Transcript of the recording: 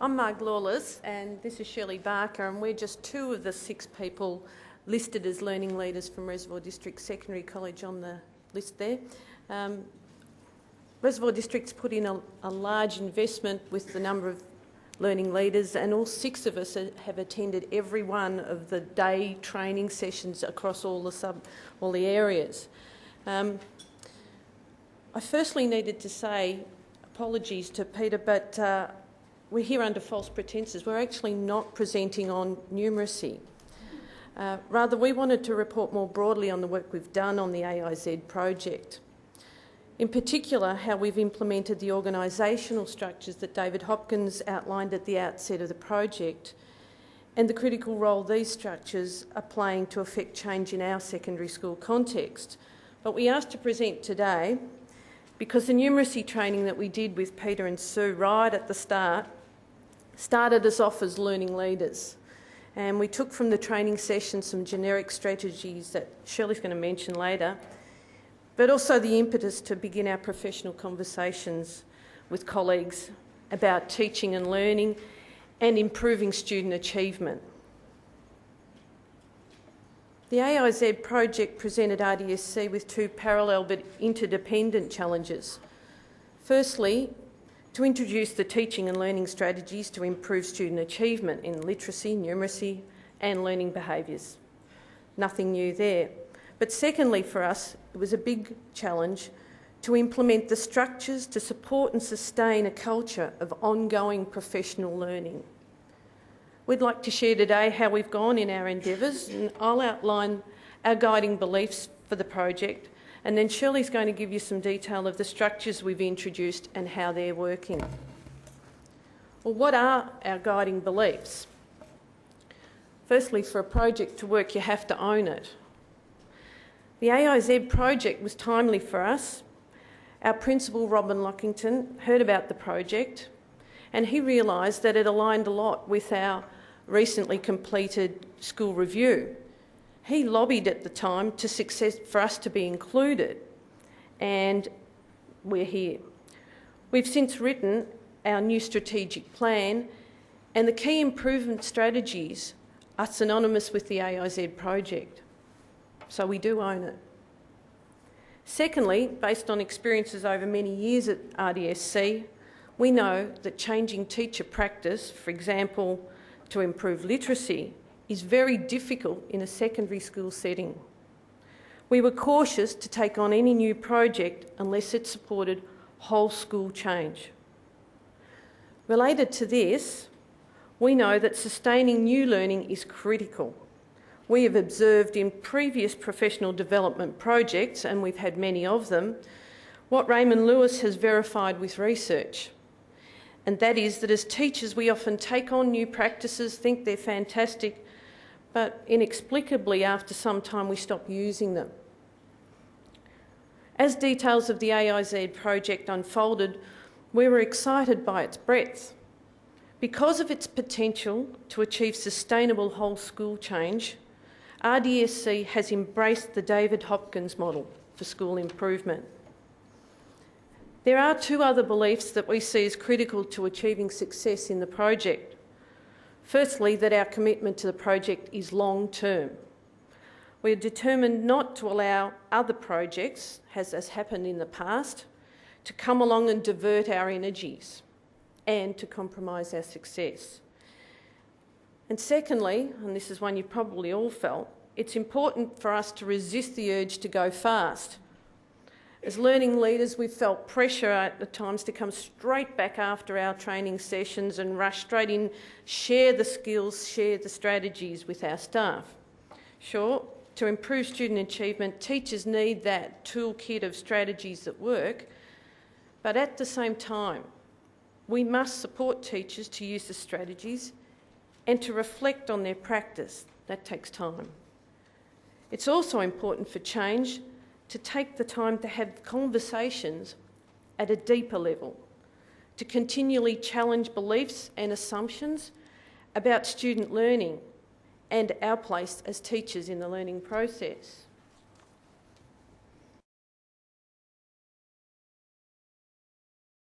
I'm Marg Lawless and this is Shirley Barker, and we're just two of the 6 people listed as learning leaders from Reservoir District Secondary College on the list there. Reservoir District's put in a large investment with the number of learning leaders, and all 6 of us have attended every one of the day training sessions across all the areas. I firstly needed to say apologies to Peter, but we're here under false pretences. We're actually not presenting on numeracy. Rather, we wanted to report more broadly on the work we've done on the AIZ project. In particular, how we've implemented the organisational structures that David Hopkins outlined at the outset of the project, and the critical role these structures are playing to affect change in our secondary school context. But we asked to present today because the numeracy training that we did with Peter and Sue right at the start started us off as learning leaders. And we took from the training session some generic strategies that Shirley's going to mention later, but also the impetus to begin our professional conversations with colleagues about teaching and learning and improving student achievement. The AIZ project presented RDSC with 2 parallel but interdependent challenges. Firstly, to introduce the teaching and learning strategies to improve student achievement in literacy, numeracy and learning behaviours. Nothing new there. But secondly, for us, it was a big challenge to implement the structures to support and sustain a culture of ongoing professional learning. We'd like to share today how we've gone in our endeavours, and I'll outline our guiding beliefs for the project, and then Shirley's going to give you some detail of the structures we've introduced and how they're working. Well, what are our guiding beliefs? Firstly, for a project to work, you have to own it. The AIZ project was timely for us. Our principal, Robin Lockington, heard about the project and he realised that it aligned a lot with our recently completed school review. He lobbied at the time for us to be included, and we're here. We've since written our new strategic plan, and the key improvement strategies are synonymous with the AIZ project, so we do own it. Secondly, based on experiences over many years at RDSC, we know that changing teacher practice, for example, to improve literacy, is very difficult in a secondary school setting. We were cautious to take on any new project unless it supported whole school change. Related to this, we know that sustaining new learning is critical. We have observed in previous professional development projects, and we've had many of them, what Raymond Lewis has verified with research. And that is that as teachers we often take on new practices, think they're fantastic, but inexplicably after some time we stop using them. As details of the AIZ project unfolded, we were excited by its breadth. Because of its potential to achieve sustainable whole school change, RDSC has embraced the David Hopkins model for school improvement. There are 2 other beliefs that we see as critical to achieving success in the project. Firstly, that our commitment to the project is long-term. We are determined not to allow other projects, as has happened in the past, to come along and divert our energies and to compromise our success. And secondly, and this is one you probably all felt, it's important for us to resist the urge to go fast. As learning leaders, we've felt pressure at times to come straight back after our training sessions and rush straight in, share the skills, share the strategies with our staff. Sure, to improve student achievement, teachers need that toolkit of strategies that work, but at the same time, we must support teachers to use the strategies and to reflect on their practice. That takes time. It's also important for change to take the time to have conversations at a deeper level, to continually challenge beliefs and assumptions about student learning and our place as teachers in the learning process.